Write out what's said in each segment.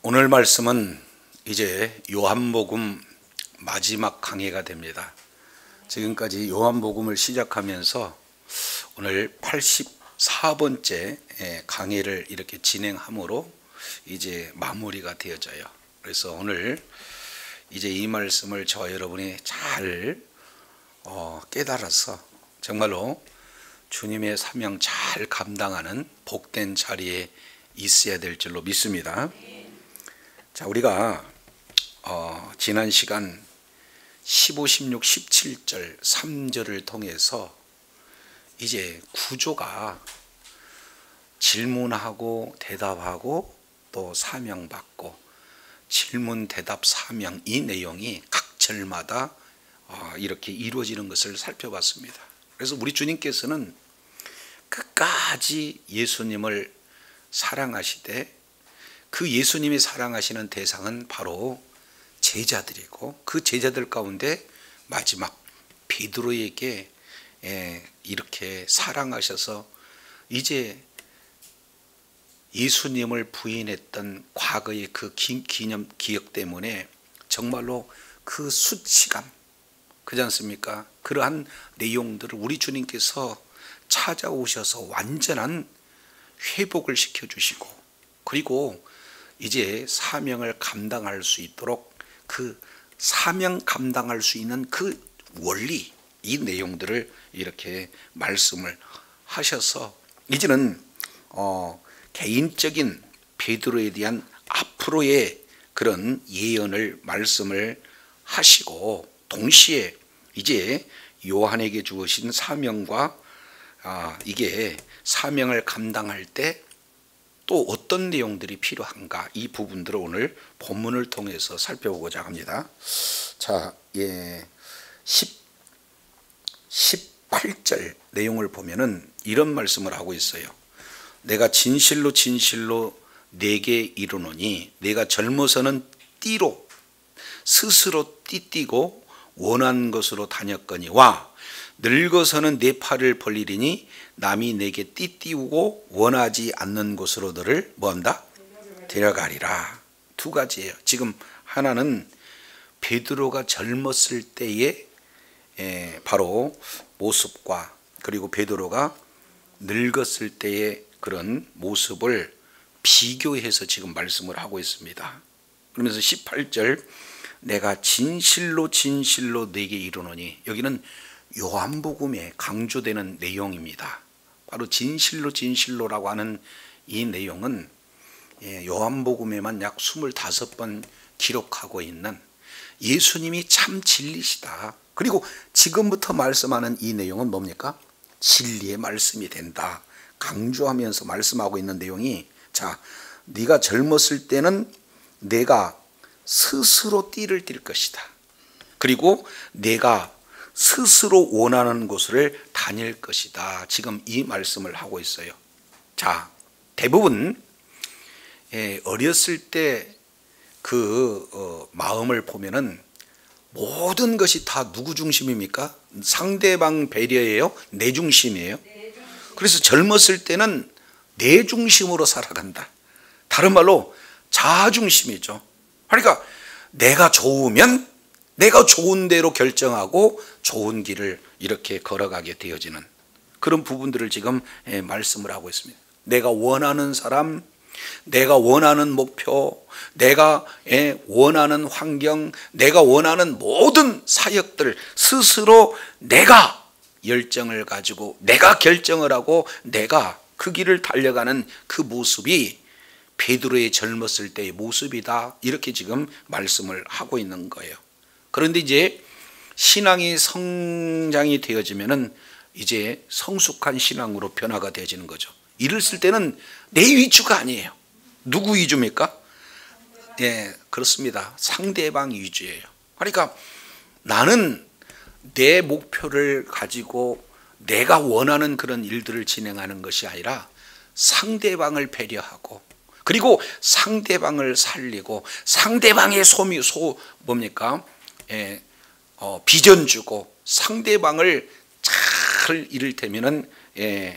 오늘 말씀은 이제 요한복음 마지막 강해가 됩니다. 지금까지 요한복음을 시작하면서 오늘 84번째 강해를 이렇게 진행함으로 이제 마무리가 되어져요. 그래서 오늘 이제 이 말씀을 저와 여러분이 잘 깨달아서 정말로 주님의 사명 잘 감당하는 복된 자리에 있어야 될 줄로 믿습니다. 자, 우리가 지난 시간 15, 16, 17절 3절을 통해서 이제 구조가 질문하고 대답하고 또 사명받고 질문, 대답, 사명 이 내용이 각 절마다 이렇게 이루어지는 것을 살펴봤습니다. 그래서 우리 주님께서는 끝까지 예수님을 사랑하시되 그 예수님이 사랑하시는 대상은 바로 제자들이고 그 제자들 가운데 마지막 베드로에게 이렇게 사랑하셔서 이제 예수님을 부인했던 과거의 그 기억 때문에 정말로 그 수치감, 그렇지 않습니까? 그러한 내용들을 우리 주님께서 찾아오셔서 완전한 회복을 시켜주시고 그리고 이제 사명을 감당할 수 있도록 그 사명 감당할 수 있는 그 원리 이 내용들을 이렇게 말씀을 하셔서 이제는 개인적인 베드로에 대한 앞으로의 그런 예언을 말씀을 하시고 동시에 이제 요한에게 주어진 사명과 이게 사명을 감당할 때 또 어떤 내용들이 필요한가 이 부분들을 오늘 본문을 통해서 살펴보고자 합니다. 자, 18절 내용을 보면은 이런 말씀을 하고 있어요. 내가 진실로 진실로 내게 이르노니 내가 젊어서는 띠로 스스로 띠띠고 원한 것으로 다녔거니와 늙어서는 내 팔을 벌리리니 남이 내게 띠띠우고 원하지 않는 곳으로 너를 뭐한다? 데려가리라. 두 가지예요. 지금 하나는 베드로가 젊었을 때의 바로 모습과 그리고 베드로가 늙었을 때의 그런 모습을 비교해서 지금 말씀을 하고 있습니다. 그러면서 18절 내가 진실로 진실로 내게 이르노니 여기는 요한복음에 강조되는 내용입니다. 바로 진실로 진실로라고 하는 이 내용은 요한복음에만 약 25번 기록하고 있는 예수님이 참 진리시다. 그리고 지금부터 말씀하는 이 내용은 뭡니까? 진리의 말씀이 된다. 강조하면서 말씀하고 있는 내용이 자, 네가 젊었을 때는 내가 스스로 띠를 띌 것이다. 그리고 내가 스스로 원하는 곳을 다닐 것이다. 지금 이 말씀을 하고 있어요. 자, 대부분 어렸을 때 그 마음을 보면은 모든 것이 다 누구 중심입니까? 상대방 배려예요? 내 중심이에요? 그래서 젊었을 때는 내 중심으로 살아간다. 다른 말로 자아 중심이죠. 그러니까 내가 좋으면 내가 좋은 대로 결정하고 좋은 길을 이렇게 걸어가게 되어지는 그런 부분들을 지금 말씀을 하고 있습니다. 내가 원하는 사람, 내가 원하는 목표, 내가 원하는 환경, 내가 원하는 모든 사역들 스스로 내가 열정을 가지고 내가 결정을 하고 내가 그 길을 달려가는 그 모습이 베드로의 젊었을 때의 모습이다. 이렇게 지금 말씀을 하고 있는 거예요. 그런데 이제 신앙이 성장이 되어지면은 이제 성숙한 신앙으로 변화가 되어지는 거죠. 이랬을 때는 내 위주가 아니에요. 누구 위주입니까? 그렇습니다. 상대방 위주예요. 그러니까 나는 내 목표를 가지고 내가 원하는 그런 일들을 진행하는 것이 아니라 상대방을 배려하고 그리고 상대방을 살리고 상대방의 뭡니까? 비전 주고 상대방을 잘 이를테면은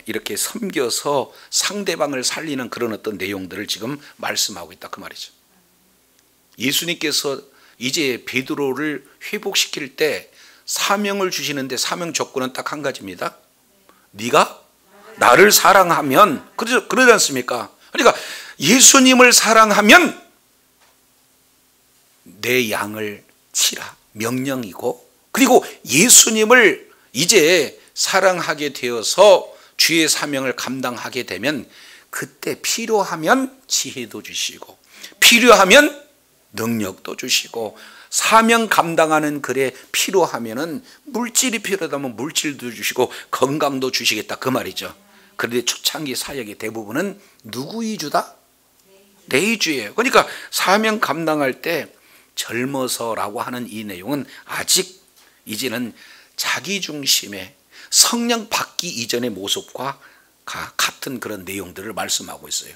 이렇게 섬겨서 상대방을 살리는 그런 어떤 내용들을 지금 말씀하고 있다 그 말이죠. 예수님께서 이제 베드로를 회복시킬 때 사명을 주시는데 사명 조건은 딱 한 가지입니다. 네가 나를 사랑하면, 그러지 않습니까? 그러니까 예수님을 사랑하면 내 양을 치라, 명령이고, 그리고 예수님을 이제 사랑하게 되어서 주의 사명을 감당하게 되면 그때 필요하면 지혜도 주시고 필요하면 능력도 주시고 사명 감당하는 글에 필요하면은 물질이 필요하다면 물질도 주시고 건강도 주시겠다, 그 말이죠. 그런데 초창기 사역의 대부분은 누구 위주다? 내 위주예요. 그러니까 사명 감당할 때 젊어서라고 하는 이 내용은 아직 이제는 자기 중심의 성령 받기 이전의 모습과 같은 그런 내용들을 말씀하고 있어요.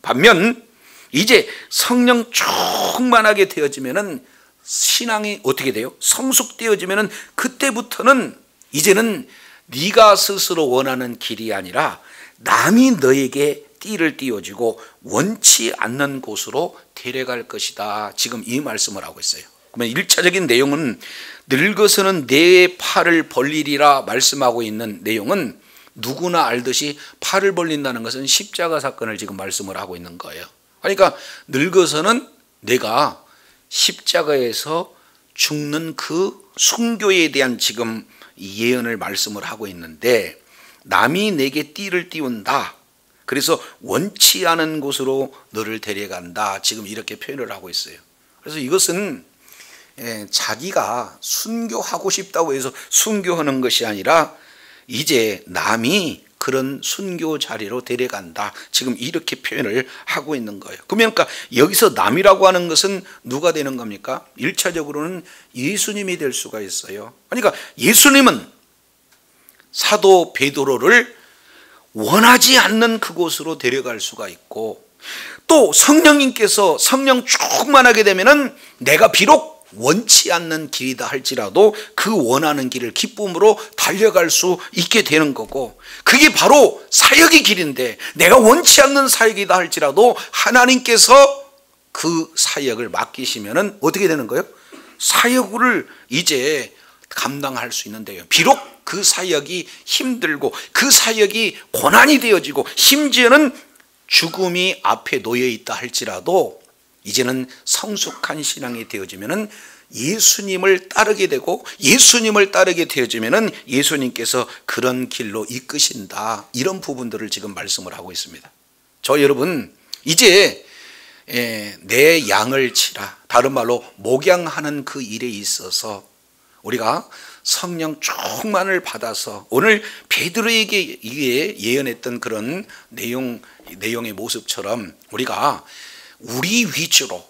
반면 이제 성령 충만하게 되어지면은 신앙이 어떻게 돼요? 성숙되어지면은 그때부터는 이제는 네가 스스로 원하는 길이 아니라 남이 너에게 띠를 띄워주고 원치 않는 곳으로 데려갈 것이다. 지금 이 말씀을 하고 있어요. 그러면 1차적인 내용은 늙어서는 내 팔을 벌리리라 말씀하고 있는 내용은 누구나 알듯이 팔을 벌린다는 것은 십자가 사건을 지금 말씀을 하고 있는 거예요. 그러니까 늙어서는 내가 십자가에서 죽는 그 순교에 대한 지금 예언을 말씀을 하고 있는데, 남이 내게 띠를 띄운다, 그래서 원치 않은 곳으로 너를 데려간다, 지금 이렇게 표현을 하고 있어요. 그래서 이것은 자기가 순교하고 싶다고 해서 순교하는 것이 아니라 이제 남이 그런 순교 자리로 데려간다, 지금 이렇게 표현을 하고 있는 거예요. 그러니까 여기서 남이라고 하는 것은 누가 되는 겁니까? 1차적으로는 예수님이 될 수가 있어요. 그러니까 예수님은 사도 베드로를 원하지 않는 그곳으로 데려갈 수가 있고, 또 성령님께서 성령 충만하게 되면은 내가 비록 원치 않는 길이다 할지라도 그 원하는 길을 기쁨으로 달려갈 수 있게 되는 거고, 그게 바로 사역의 길인데 내가 원치 않는 사역이다 할지라도 하나님께서 그 사역을 맡기시면은 어떻게 되는 거예요? 사역을 이제 감당할 수 있는데요. 비록 그 사역이 힘들고 그 사역이 고난이 되어지고 심지어는 죽음이 앞에 놓여 있다 할지라도 이제는 성숙한 신앙이 되어지면은 예수님을 따르게 되고, 예수님을 따르게 되어지면은 예수님께서 그런 길로 이끄신다, 이런 부분들을 지금 말씀을 하고 있습니다. 저 여러분, 이제 내 양을 치라, 다른 말로 목양하는 그 일에 있어서 우리가 성령 충만을 받아서 오늘 베드로에게 이게 예언했던 그런 내용의 모습처럼 우리가 우리 위주로,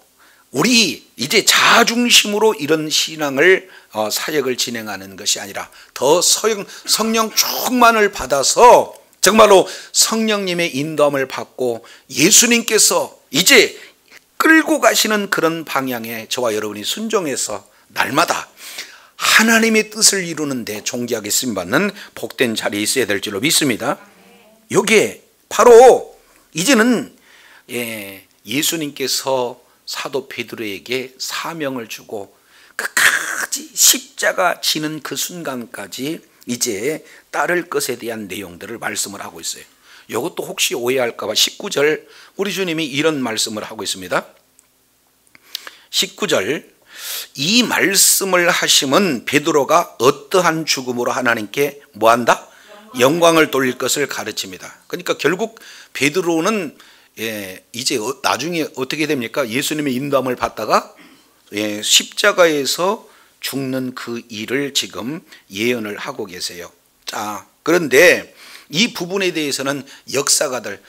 우리 이제 자중심으로 이런 신앙을 사역을 진행하는 것이 아니라 더 성령 충만을 받아서 정말로 성령님의 인도함을 받고 예수님께서 이제 끌고 가시는 그런 방향에 저와 여러분이 순종해서 날마다 하나님의 뜻을 이루는 데 존귀하게 쓰임받는 복된 자리에 있어야 될 줄로 믿습니다. 여기에 바로 이제는 예수님께서 사도 베드로에게 사명을 주고 끝까지 십자가 지는 그 순간까지 이제 따를 것에 대한 내용들을 말씀을 하고 있어요. 이것도 혹시 오해할까 봐 19절 우리 주님이 이런 말씀을 하고 있습니다. 19절, 이 말씀을 하심은 베드로가 어떠한 죽음으로 하나님께 뭐한다? 영광을 돌릴 것을 가르칩니다. 그러니까 결국 베드로는 이제 나중에 어떻게 됩니까? 예수님의 인도함을 받다가 십자가에서 죽는 그 일을 지금 예언을 하고 계세요. 자, 그런데 이 부분에 대해서는 역사가들,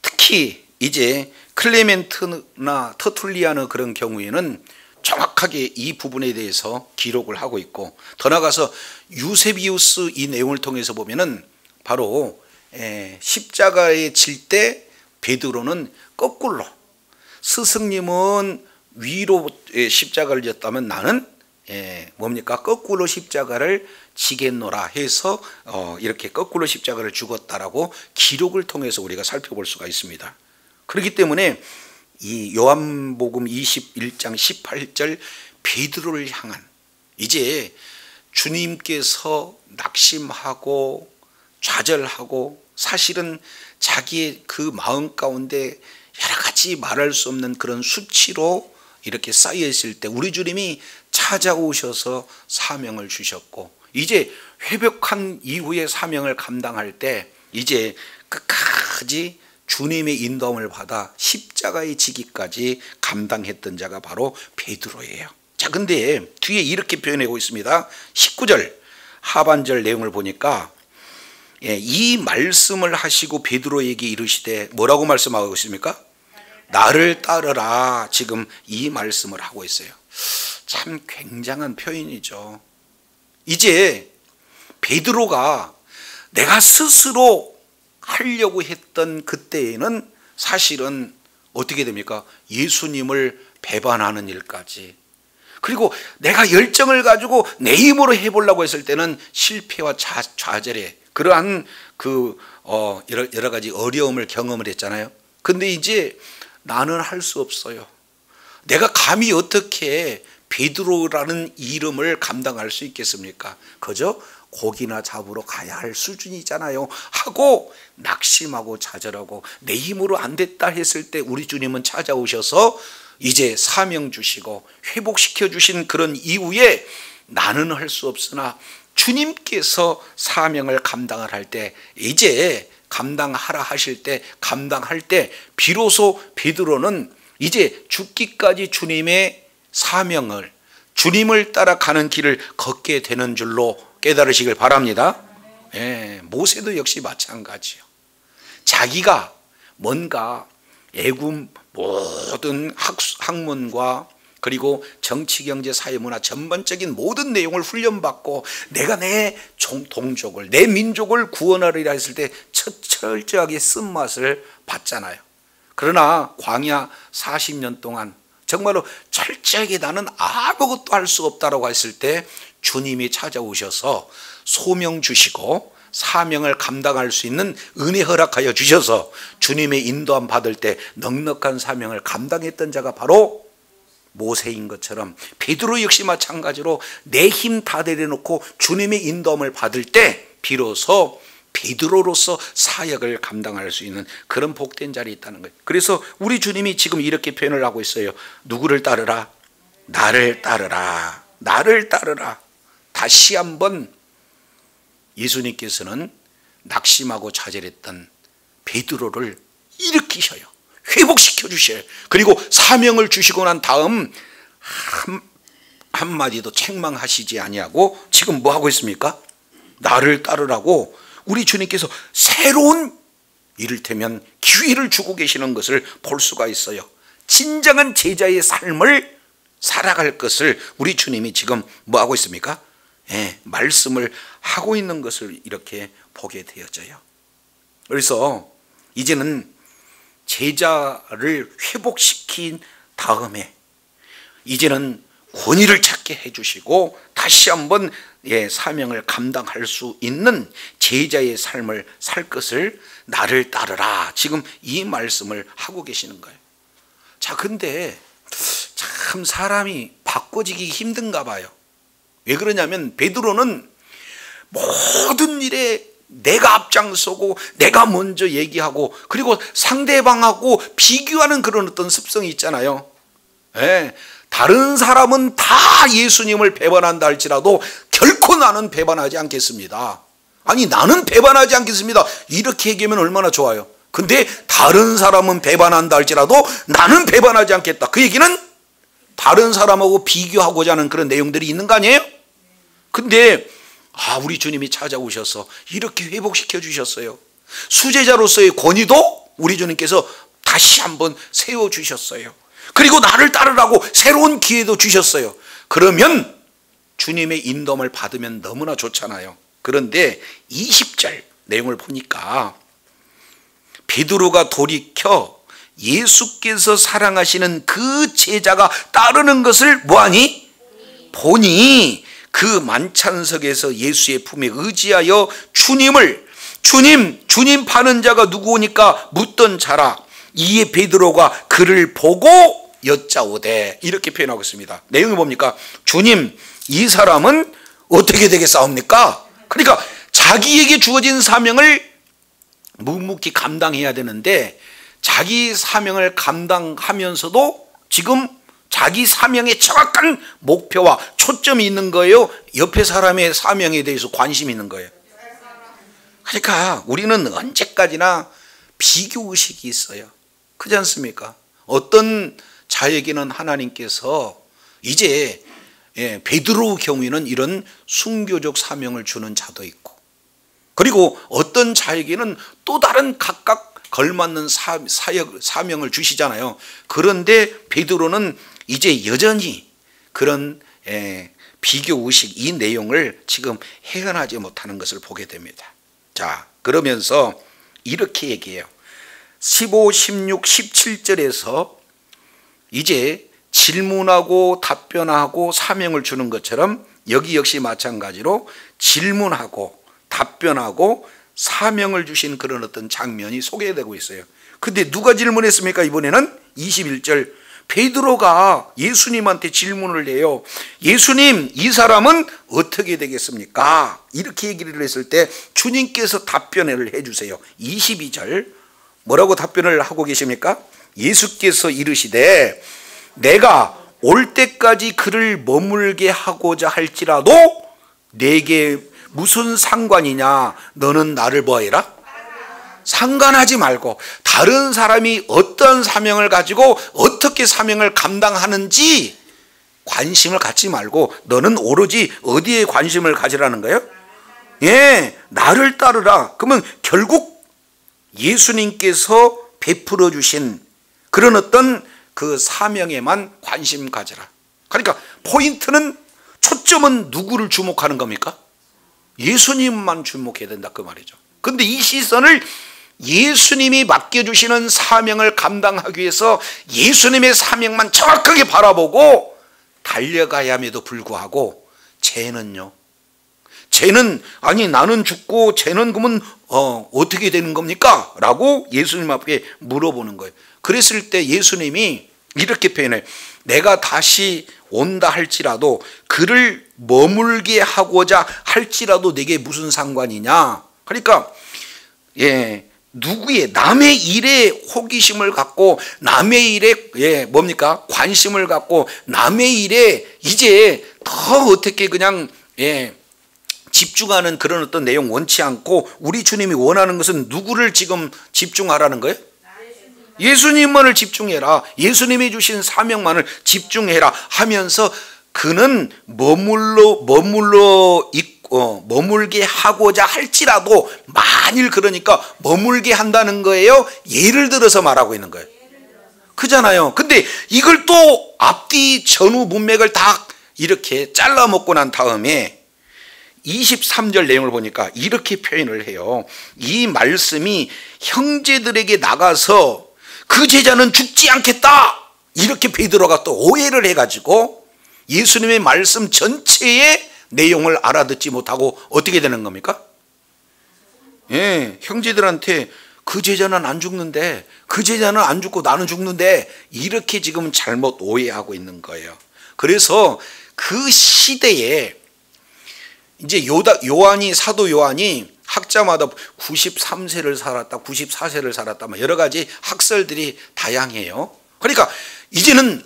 특히 이제 클레멘트나 터툴리아노 그런 경우에는 정확하게 이 부분에 대해서 기록을 하고 있고, 더 나아가서 유세비우스 이 내용을 통해서 보면은 바로 십자가에 질 때 베드로는 거꾸로, 스승님은 위로 십자가를 졌다면 나는 뭡니까? 거꾸로 십자가를 지겠노라 해서 이렇게 거꾸로 십자가를 죽었다라고 기록을 통해서 우리가 살펴볼 수가 있습니다. 그렇기 때문에 이 요한복음 21장 18절 베드로를 향한, 이제 주님께서 낙심하고 좌절하고 사실은 자기의 그 마음 가운데 여러 가지 말할 수 없는 그런 수치로 이렇게 쌓여 있을 때 우리 주님이 찾아오셔서 사명을 주셨고, 이제 회복한 이후에 사명을 감당할 때 이제 끝까지 주님의 인도함을 받아 십자가의 지기까지 감당했던 자가 바로 베드로예요. 자, 근데 뒤에 이렇게 표현하고 있습니다. 19절 하반절 내용을 보니까 이 말씀을 하시고 베드로에게 이르시되, 뭐라고 말씀하고 있습니까? 나를 따르라. 지금 이 말씀을 하고 있어요. 참 굉장한 표현이죠. 이제 베드로가 내가 스스로 하려고 했던 그때에는 사실은 어떻게 됩니까? 예수님을 배반하는 일까지, 그리고 내가 열정을 가지고 내 힘으로 해보려고 했을 때는 실패와 좌절에 그러한 여러 가지 어려움을 경험을 했잖아요. 근데 이제 나는 할 수 없어요. 내가 감히 어떻게 베드로라는 이름을 감당할 수 있겠습니까? 그저 고기나 잡으러 가야 할 수준이잖아요 하고 낙심하고 좌절하고 내 힘으로 안 됐다 했을 때 우리 주님은 찾아오셔서 이제 사명 주시고 회복시켜 주신 그런 이후에 나는 할 수 없으나 주님께서 사명을 감당을 할 때, 이제 감당하라 하실 때 감당할 때 비로소 베드로는 이제 죽기까지 주님의 사명을, 주님을 따라가는 길을 걷게 되는 줄로 깨달으시길 바랍니다. 모세도 역시 마찬가지요. 자기가 뭔가 애굽 모든 학문과 그리고 정치, 경제, 사회, 문화 전반적인 모든 내용을 훈련받고 내가 내 동족을, 내 민족을 구원하리라 했을 때 철저하게 쓴맛을 봤잖아요. 그러나 광야 40년 동안 정말로 철저하게 나는 아무것도 할 수 없다라고 했을 때 주님이 찾아오셔서 소명 주시고 사명을 감당할 수 있는 은혜 허락하여 주셔서 주님의 인도함 받을 때 넉넉한 사명을 감당했던 자가 바로 모세인 것처럼 베드로 역시 마찬가지로 내 힘 다 내려놓고 주님의 인도함을 받을 때 비로소 베드로로서 사역을 감당할 수 있는 그런 복된 자리에 있다는 거예요. 그래서 우리 주님이 지금 이렇게 표현을 하고 있어요. 누구를 따르라? 나를 따르라. 나를 따르라. 다시 한번 예수님께서는 낙심하고 좌절했던 베드로를 일으키셔요. 회복시켜 주셔요. 그리고 사명을 주시고 난 다음 한마디도 책망하시지 아니하고 지금 뭐 하고 있습니까? 나를 따르라고 우리 주님께서 새로운, 이를테면 기회를 주고 계시는 것을 볼 수가 있어요. 진정한 제자의 삶을 살아갈 것을 우리 주님이 지금 뭐 하고 있습니까? 말씀을 하고 있는 것을 이렇게 보게 되어져요. 그래서 이제는 제자를 회복시킨 다음에 이제는 권위를 찾게 해주시고 다시 한번 사명을 감당할 수 있는 제자의 삶을 살 것을 나를 따르라. 지금 이 말씀을 하고 계시는 거예요. 자, 근데 참 사람이 바꿔지기 힘든가 봐요. 왜 그러냐면 베드로는 모든 일에 내가 앞장서고 내가 먼저 얘기하고 그리고 상대방하고 비교하는 그런 어떤 습성이 있잖아요. 다른 사람은 다 예수님을 배반한다 할지라도 결코 나는 배반하지 않겠습니다. 아니, 나는 배반하지 않겠습니다. 이렇게 얘기하면 얼마나 좋아요. 근데 다른 사람은 배반한다 할지라도 나는 배반하지 않겠다. 그 얘기는 다른 사람하고 비교하고자 하는 그런 내용들이 있는 거 아니에요? 근데 우리 주님이 찾아오셔서 이렇게 회복시켜 주셨어요. 수제자로서의 권위도 우리 주님께서 다시 한번 세워주셨어요. 그리고 나를 따르라고 새로운 기회도 주셨어요. 그러면 주님의 인도함을 받으면 너무나 좋잖아요. 그런데 20절 내용을 보니까 베드로가 돌이켜 예수께서 사랑하시는 그 제자가 따르는 것을 뭐하니? 보니 그 만찬석에서 예수의 품에 의지하여 주님 파는 자가 누구오니까 묻던 자라. 이에 베드로가 그를 보고 여짜오되 이렇게 표현하고 있습니다. 내용이 뭡니까? 주님, 이 사람은 어떻게 되겠사옵니까? 그러니까 자기에게 주어진 사명을 묵묵히 감당해야 되는데 자기 사명을 감당하면서도 지금 자기 사명의 정확한 목표와 초점이 있는 거예요? 옆에 사람의 사명에 대해서 관심이 있는 거예요? 그러니까 우리는 언제까지나 비교의식이 있어요. 그렇지 않습니까? 어떤 자에게는 하나님께서 이제 베드로 경우에는 이런 순교적 사명을 주는 자도 있고, 그리고 어떤 자에게는 또 다른 각각 걸맞는 사명을 주시잖아요. 그런데 베드로는 이제 여전히 그런 비교의식, 이 내용을 지금 헤어나지 못하는 것을 보게 됩니다. 자, 그러면서 이렇게 얘기해요. 15, 16, 17절에서 이제 질문하고 답변하고 사명을 주는 것처럼 여기 역시 마찬가지로 질문하고 답변하고 사명을 주신 그런 어떤 장면이 소개되고 있어요. 근데 누가 질문했습니까? 이번에는 21절 베드로가 예수님한테 질문을 해요. 예수님, 이 사람은 어떻게 되겠습니까? 이렇게 얘기를 했을 때 주님께서 답변을 해주세요. 22절 뭐라고 답변을 하고 계십니까? 예수께서 이르시되 내가 올 때까지 그를 머물게 하고자 할지라도 내게 무슨 상관이냐? 너는 나를 뭐해라? 상관하지 말고 다른 사람이 어떤 사명을 가지고 어떻게 사명을 감당하는지 관심을 갖지 말고 너는 오로지 어디에 관심을 가지라는 거예요? 나를 따르라. 그러면 결국 예수님께서 베풀어 주신 그런 어떤 그 사명에만 관심 가져라. 그러니까 포인트는, 초점은 누구를 주목하는 겁니까? 예수님만 주목해야 된다 그 말이죠. 근데 이 시선을 예수님이 맡겨주시는 사명을 감당하기 위해서 예수님의 사명만 정확하게 바라보고 달려가야 함에도 불구하고 쟤는요, 쟤는 아니 나는 죽고 쟤는 그러면 어떻게 되는 겁니까? 라고 예수님 앞에 물어보는 거예요. 그랬을 때 예수님이 이렇게 표현해요. 내가 다시 온다 할지라도 그를 머물게 하고자 할지라도 내게 무슨 상관이냐. 그러니까 누구의 남의 일에 호기심을 갖고 남의 일에 뭡니까? 관심을 갖고 남의 일에 이제 더 어떻게 그냥 집중하는 그런 어떤 내용 원치 않고 우리 주님이 원하는 것은 누구를 지금 집중하라는 거예요? 예수님만을 집중해라. 예수님이 주신 사명만을 집중해라 하면서 그는 머물게 하고자 할지라도 만일 그러니까 머물게 한다는 거예요. 예를 들어서 말하고 있는 거예요. 그잖아요. 근데 이걸 또 앞뒤 전후 문맥을 다 이렇게 잘라 먹고 난 다음에 23절 내용을 보니까 이렇게 표현을 해요. 이 말씀이 형제들에게 나가서 그 제자는 죽지 않겠다 이렇게 베드로가 또 오해를 해가지고 예수님의 말씀 전체의 내용을 알아듣지 못하고 어떻게 되는 겁니까? 형제들한테 그 제자는 안 죽는데, 그 제자는 안 죽고 나는 죽는데 이렇게 지금 잘못 오해하고 있는 거예요. 그래서 그 시대에 이제 사도 요한이 학자마다 93세를 살았다, 94세를 살았다, 여러 가지 학설들이 다양해요. 그러니까 이제는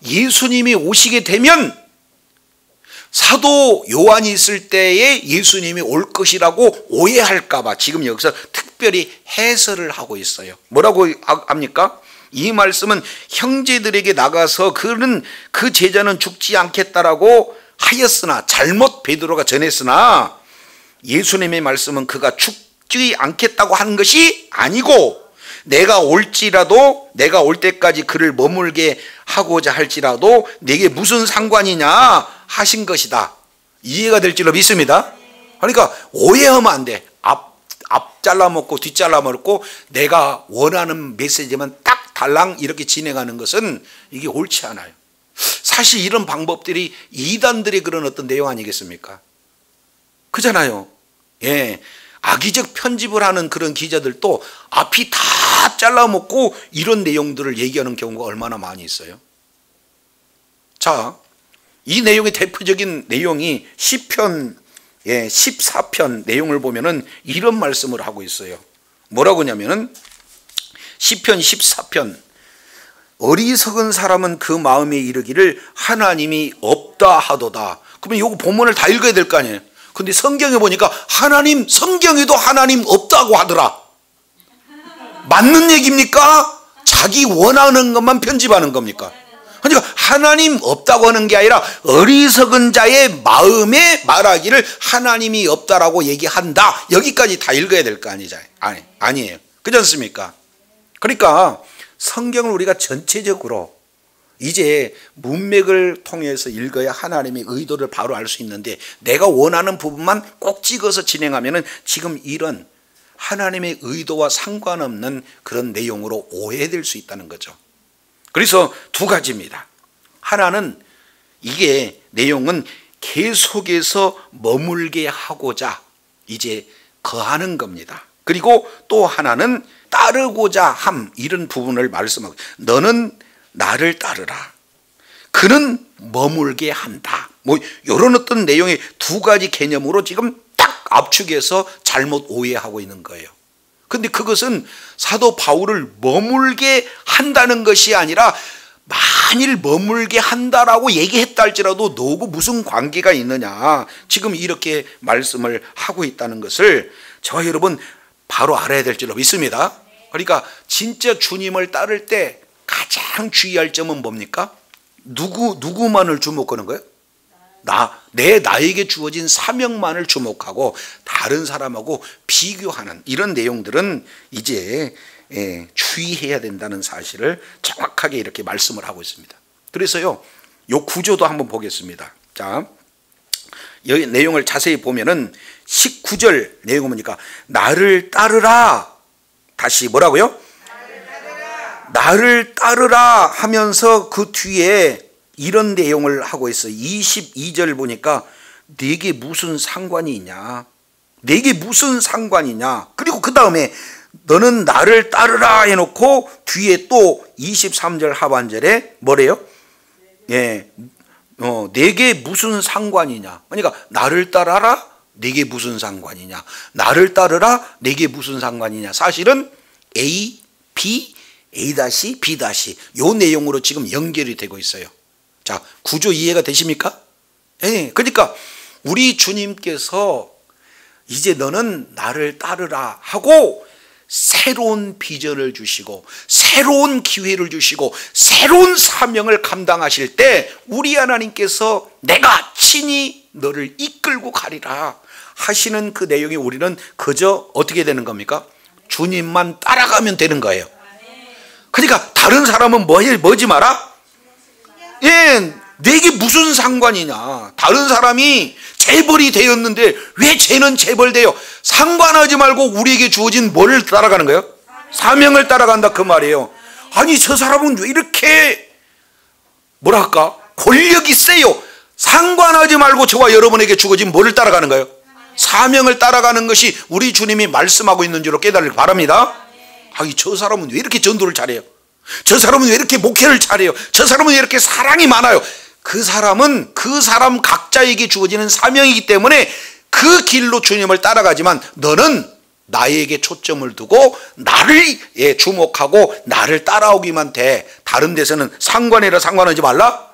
예수님이 오시게 되면 사도 요한이 있을 때에 예수님이 올 것이라고 오해할까봐 지금 여기서 특별히 해설을 하고 있어요. 뭐라고 합니까? 이 말씀은 형제들에게 나가서 그 제자는 죽지 않겠다라고 하였으나, 잘못 베드로가 전했으나 예수님의 말씀은 그가 죽지 않겠다고 하는 것이 아니고 내가 올 때까지 그를 머물게 하고자 할지라도 내게 무슨 상관이냐 하신 것이다. 이해가 될 줄로 믿습니다. 그러니까 오해하면 안 돼. 앞 잘라먹고 뒷 잘라먹고 내가 원하는 메시지만 딱 달랑 이렇게 진행하는 것은 이게 옳지 않아요. 사실 이런 방법들이 이단들의 그런 어떤 내용 아니겠습니까? 그잖아요. 악의적 편집을 하는 그런 기자들도 앞이 다 잘라먹고 이런 내용들을 얘기하는 경우가 얼마나 많이 있어요. 자, 이 내용의 대표적인 내용이 시편 14편 내용을 보면은 이런 말씀을 하고 있어요. 뭐라고 하냐면은 시편 14편, 어리석은 사람은 그 마음에 이르기를 하나님이 없다 하도다. 그러면 요거 본문을 다 읽어야 될 거 아니에요. 근데 성경에 보니까 성경에도 하나님 없다고 하더라. 맞는 얘기입니까? 자기 원하는 것만 편집하는 겁니까? 그러니까 하나님 없다고 하는 게 아니라 어리석은 자의 마음에 말하기를 하나님이 없다라고 얘기한다. 여기까지 다 읽어야 될 거 아니에요. 그렇지 않습니까? 그러니까 성경을 우리가 전체적으로 이제 문맥을 통해서 읽어야 하나님의 의도를 바로 알 수 있는데, 내가 원하는 부분만 꼭 찍어서 진행하면은 지금 이런 하나님의 의도와 상관없는 그런 내용으로 오해될 수 있다는 거죠. 그래서 두 가지입니다. 하나는 이게 내용은 계속해서 머물게 하고자 이제 거하는 겁니다. 그리고 또 하나는 따르고자 함, 이런 부분을 말씀하고, 너는 나를 따르라, 그는 머물게 한다, 뭐 이런 어떤 내용의 두 가지 개념으로 지금 딱 압축해서 잘못 오해하고 있는 거예요. 근데 그것은 사도 바울을 머물게 한다는 것이 아니라, 만일 머물게 한다라고 얘기했다 할지라도 너하고 무슨 관계가 있느냐, 지금 이렇게 말씀을 하고 있다는 것을 저와 여러분 바로 알아야 될 줄로 믿습니다. 그러니까 진짜 주님을 따를 때 가장 주의할 점은 뭡니까? 누구만을 주목하는 거예요? 나에게 주어진 사명만을 주목하고 다른 사람하고 비교하는 이런 내용들은 이제 주의해야 된다는 사실을 정확하게 이렇게 말씀을 하고 있습니다. 그래서요, 요 구조도 한번 보겠습니다. 자, 여기 내용을 자세히 보면은 19절 내용은 뭐니까, 나를 따르라. 다시 뭐라고요? 나를 따르라 하면서 그 뒤에 이런 내용을 하고 있어요. 22절 보니까 내게 무슨 상관이 있냐, 내게 무슨 상관이냐. 그리고 그 다음에 너는 나를 따르라 해놓고 뒤에 또 23절 하반절에 뭐래요? 내게 무슨 상관이냐. 그러니까 나를 따라라, 내게 무슨 상관이냐, 나를 따르라, 내게 무슨 상관이냐. 사실은 A, B, A-B- 요 내용으로 지금 연결이 되고 있어요. 자, 구조 이해가 되십니까? 그러니까 우리 주님께서 이제 너는 나를 따르라 하고 새로운 비전을 주시고 새로운 기회를 주시고 새로운 사명을 감당하실 때, 우리 하나님께서 내가 친히 너를 이끌고 가리라 하시는 그 내용이 우리는 그저 어떻게 되는 겁니까? 주님만 따라가면 되는 거예요. 그러니까 다른 사람은 뭐지 마라? 내게 무슨 상관이냐. 다른 사람이 재벌이 되었는데 왜 쟤는 재벌돼요? 상관하지 말고 우리에게 주어진 뭐를 따라가는 거예요? 사명을 따라간다 그 말이에요. 아니, 저 사람은 왜 이렇게 뭐랄까 권력이 세요? 상관하지 말고 저와 여러분에게 주어진 뭐를 따라가는 거예요? 사명을 따라가는 것이 우리 주님이 말씀하고 있는 줄로 깨달으길 바랍니다. 아니, 저 사람은 왜 이렇게 전도를 잘해요? 저 사람은 왜 이렇게 목회를 잘해요? 저 사람은 왜 이렇게 사랑이 많아요? 그 사람은 그 사람 각자에게 주어지는 사명이기 때문에 그 길로 주님을 따라가지만, 너는 나에게 초점을 두고 나를 주목하고 나를 따라오기만 돼. 다른 데서는 상관이라 상관하지 말라?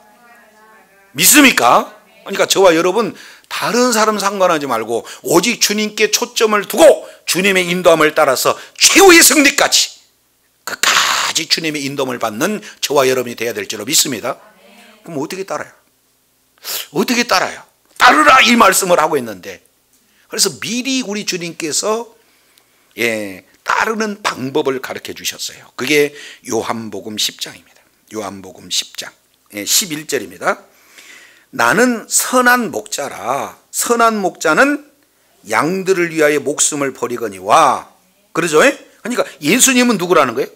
믿습니까? 그러니까 저와 여러분 다른 사람 상관하지 말고 오직 주님께 초점을 두고 주님의 인도함을 따라서 최후의 승리까지 끝까지 주님의 인도함을 받는 저와 여러분이 되어야 될 줄로 믿습니다. 그럼 어떻게 따라요? 어떻게 따라요? 따르라 이 말씀을 하고 있는데, 그래서 미리 우리 주님께서 따르는 방법을 가르쳐 주셨어요. 그게 요한복음 10장입니다. 요한복음 10장 11절입니다. 나는 선한 목자라. 선한 목자는 양들을 위하여 목숨을 버리거니와. 그러죠? 그러니까 예수님은 누구라는 거예요?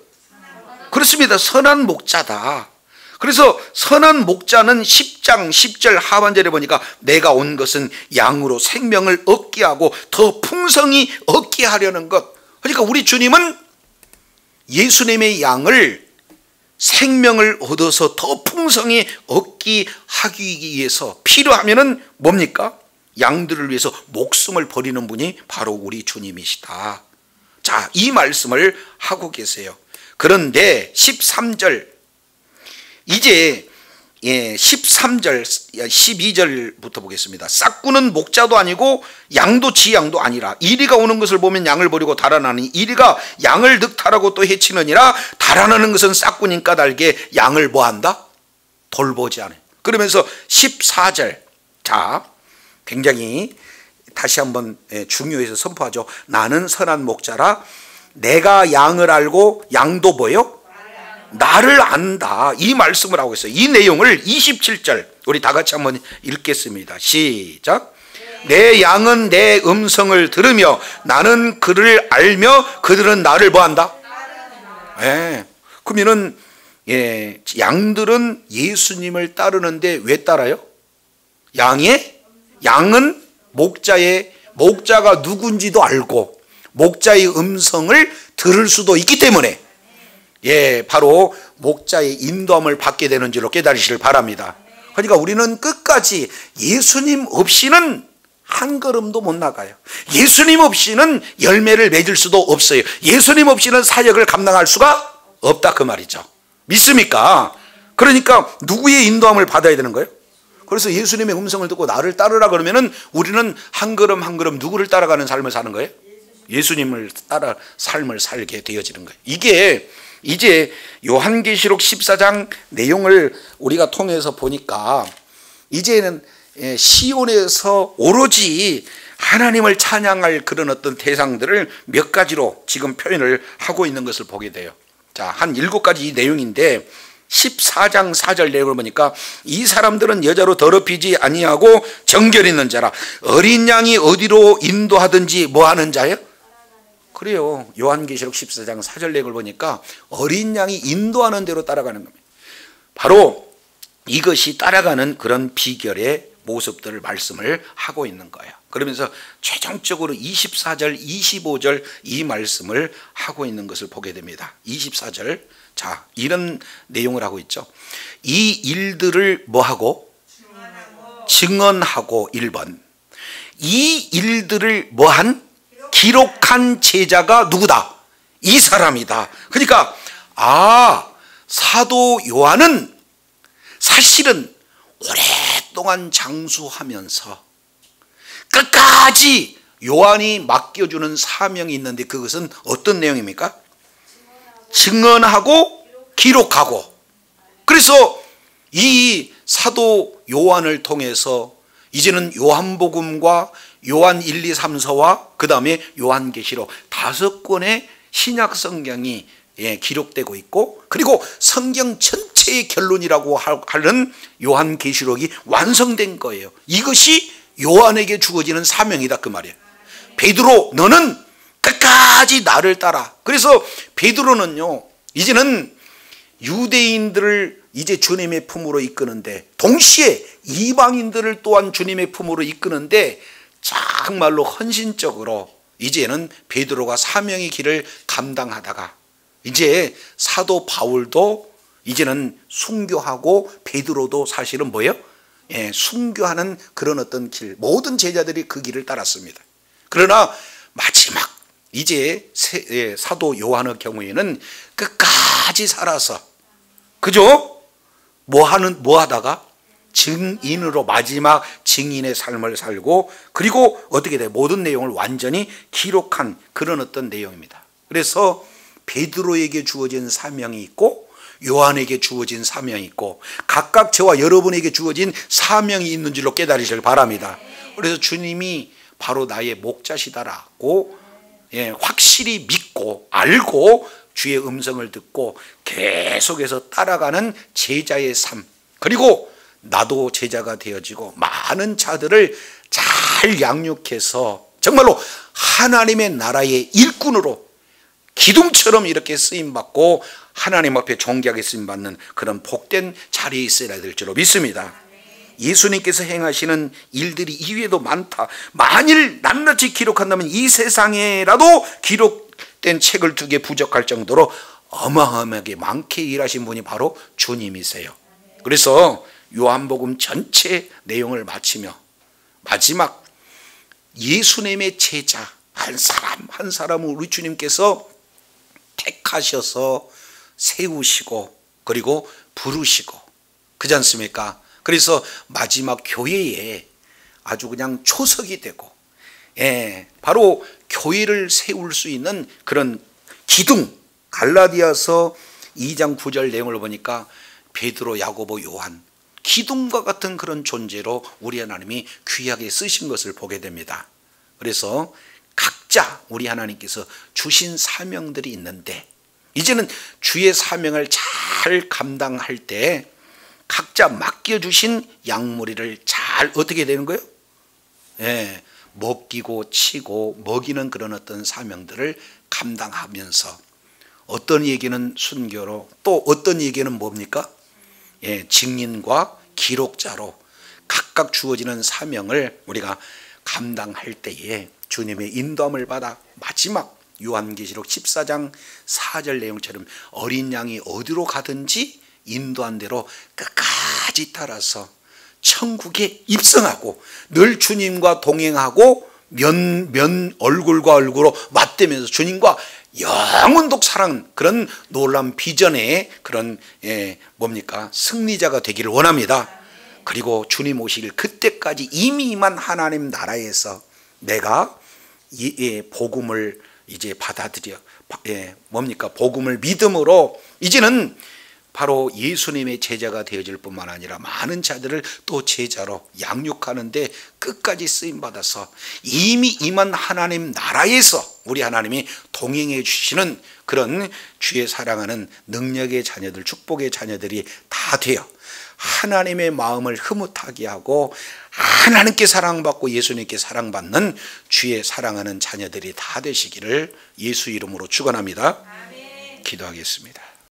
그렇습니다. 선한 목자다. 그래서 선한 목자는 10장 10절 하반절에 보니까 내가 온 것은 양으로 생명을 얻게 하고 더 풍성히 얻게 하려는 것. 그러니까 우리 주님은 예수님의 양을 생명을 얻어서 더 풍성히 얻게 하기 위해서 필요하면은 뭡니까? 양들을 위해서 목숨을 버리는 분이 바로 우리 주님이시다. 자, 이 말씀을 하고 계세요. 그런데 13절, 이제 13절 12절부터 보겠습니다. 싹구는 목자도 아니고 양도 지 양도 아니라 이리가 오는 것을 보면 양을 버리고 달아나니 이리가 양을 늑탈하고 또 해치느니라. 달아나는 것은 싹구님 까닭에 양을 뭐한다? 돌보지 않아요. 그러면서 14절, 자, 굉장히 다시 한번 중요해서 선포하죠. 나는 선한 목자라 내가 양을 알고 양도 뭐요? 나를 안다. 이 말씀을 하고 있어요. 이 내용을 27절 우리 다 같이 한번 읽겠습니다. 시작. 내 양은 내 음성을 들으며 나는 그를 알며 그들은 나를 뭐한다? 그러면은 양들은 예수님을 따르는데 왜 따라요? 양은 목자가 누군지도 알고 목자의 음성을 들을 수도 있기 때문에 바로 목자의 인도함을 받게 되는 줄로 깨달으시길 바랍니다. 그러니까 우리는 끝까지 예수님 없이는 한 걸음도 못 나가요. 예수님 없이는 열매를 맺을 수도 없어요. 예수님 없이는 사역을 감당할 수가 없다, 그 말이죠. 믿습니까? 그러니까 누구의 인도함을 받아야 되는 거예요? 그래서 예수님의 음성을 듣고 나를 따르라 그러면은 우리는 한 걸음 한 걸음 누구를 따라가는 삶을 사는 거예요? 예수님을 따라 삶을 살게 되어지는 거예요. 이게 이제 요한계시록 14장 내용을 우리가 통해서 보니까 이제는 시온에서 오로지 하나님을 찬양할 그런 어떤 대상들을 몇 가지로 지금 표현을 하고 있는 것을 보게 돼요. 자, 한 7가지 내용인데 14장 4절 내용을 보니까 이 사람들은 여자로 더럽히지 아니하고 정결 있는 자라. 어린 양이 어디로 인도하든지 뭐 하는 자예요? 그래요. 요한계시록 14장 4절 내용을 보니까 어린 양이 인도하는 대로 따라가는 겁니다. 바로 이것이 따라가는 그런 비결의 모습들을 말씀을 하고 있는 거예요. 그러면서 최종적으로 24절 25절 이 말씀을 하고 있는 것을 보게 됩니다. 24절, 자, 이런 내용을 하고 있죠. 이 일들을 뭐하고? 증언하고 1번 이 일들을 뭐한? 기록한 제자가 누구다? 이 사람이다. 그러니까 사도 요한은 사실은 오랫동안 장수하면서 끝까지 요한이 맡겨주는 사명이 있는데 그것은 어떤 내용입니까? 증언하고 기록하고. 그래서 이 사도 요한을 통해서 이제는 요한복음과 요한 1, 2, 3서와 그 다음에 요한계시록 5권의 신약 성경이 기록되고 있고, 그리고 성경 전체의 결론이라고 하는 요한계시록이 완성된 거예요. 이것이 요한에게 주어지는 사명이다, 그 말이에요. 베드로, 너는 끝까지 나를 따라. 그래서 베드로는요, 이제는 유대인들을 이제 주님의 품으로 이끄는데 동시에 이방인들을 또한 주님의 품으로 이끄는데 정말로 헌신적으로 이제는 베드로가 사명의 길을 감당하다가 이제 사도 바울도 이제는 순교하고 베드로도 사실은 뭐예요? 순교하는 그런 어떤 길, 모든 제자들이 그 길을 따랐습니다. 그러나 마지막 이제 사도 요한의 경우에는 끝까지 살아서, 그죠? 뭐 하다가 증인으로 마지막 증인의 삶을 살고, 그리고 어떻게 돼? 모든 내용을 완전히 기록한 그런 어떤 내용입니다. 그래서 베드로에게 주어진 사명이 있고 요한에게 주어진 사명이 있고 각각 저와 여러분에게 주어진 사명이 있는 줄로 깨달으시길 바랍니다. 그래서 주님이 바로 나의 목자시다라고 확실히 믿고 알고 주의 음성을 듣고 계속해서 따라가는 제자의 삶, 그리고 나도 제자가 되어지고 많은 자들을 잘 양육해서 정말로 하나님의 나라의 일꾼으로 기둥처럼 이렇게 쓰임받고 하나님 앞에 존귀하게 쓰임받는 그런 복된 자리에 있어야 될 줄로 믿습니다. 예수님께서 행하시는 일들이 이외에도 많다. 만일 낱낱이 기록한다면 이 세상에라도 기록된 책을 2개 부족할 정도로 어마어마하게 많게 일하신 분이 바로 주님이세요. 그래서 요한복음 전체 내용을 마치며 마지막 예수님의 제자 한 사람 한 사람을 우리 주님께서 택하셔서 세우시고 그리고 부르시고 그렇지 않습니까? 그래서 마지막 교회에 아주 그냥 초석이 되고 바로 교회를 세울 수 있는 그런 기둥, 갈라디아서 2장 9절 내용을 보니까 베드로, 야고보, 요한 기둥과 같은 그런 존재로 우리 하나님이 귀하게 쓰신 것을 보게 됩니다. 그래서 각자 우리 하나님께서 주신 사명들이 있는데 이제는 주의 사명을 잘 감당할 때 각자 맡겨주신 양무리를 잘 어떻게 되는 거예요? 먹이고 치고 먹이는 그런 어떤 사명들을 감당하면서 어떤 얘기는 순교로 또 어떤 얘기는 뭡니까? 증인과 기록자로 각각 주어지는 사명을 우리가 감당할 때에 주님의 인도함을 받아 마지막 요한계시록 14장 4절 내용처럼 어린 양이 어디로 가든지 인도한 대로 끝까지 따라서 천국에 입성하고 늘 주님과 동행하고 면 얼굴과 얼굴로 맞대면서 주님과 영원토록 사랑 그런 놀라운 비전의 그런 승리자가 되기를 원합니다. 그리고 주님 오시길 그때까지 이미 임한 하나님 나라에서 내가 이 복음을 이제 받아들여 복음을 믿음으로 이제는 바로 예수님의 제자가 되어질 뿐만 아니라 많은 자들을 또 제자로 양육하는데 끝까지 쓰임받아서 이미 임한 하나님 나라에서 우리 하나님이 동행해 주시는 그런 주의 사랑하는 능력의 자녀들, 축복의 자녀들이 다 되어 하나님의 마음을 흐뭇하게 하고 하나님께 사랑받고 예수님께 사랑받는 주의 사랑하는 자녀들이 다 되시기를 예수 이름으로 축원합니다. 기도하겠습니다.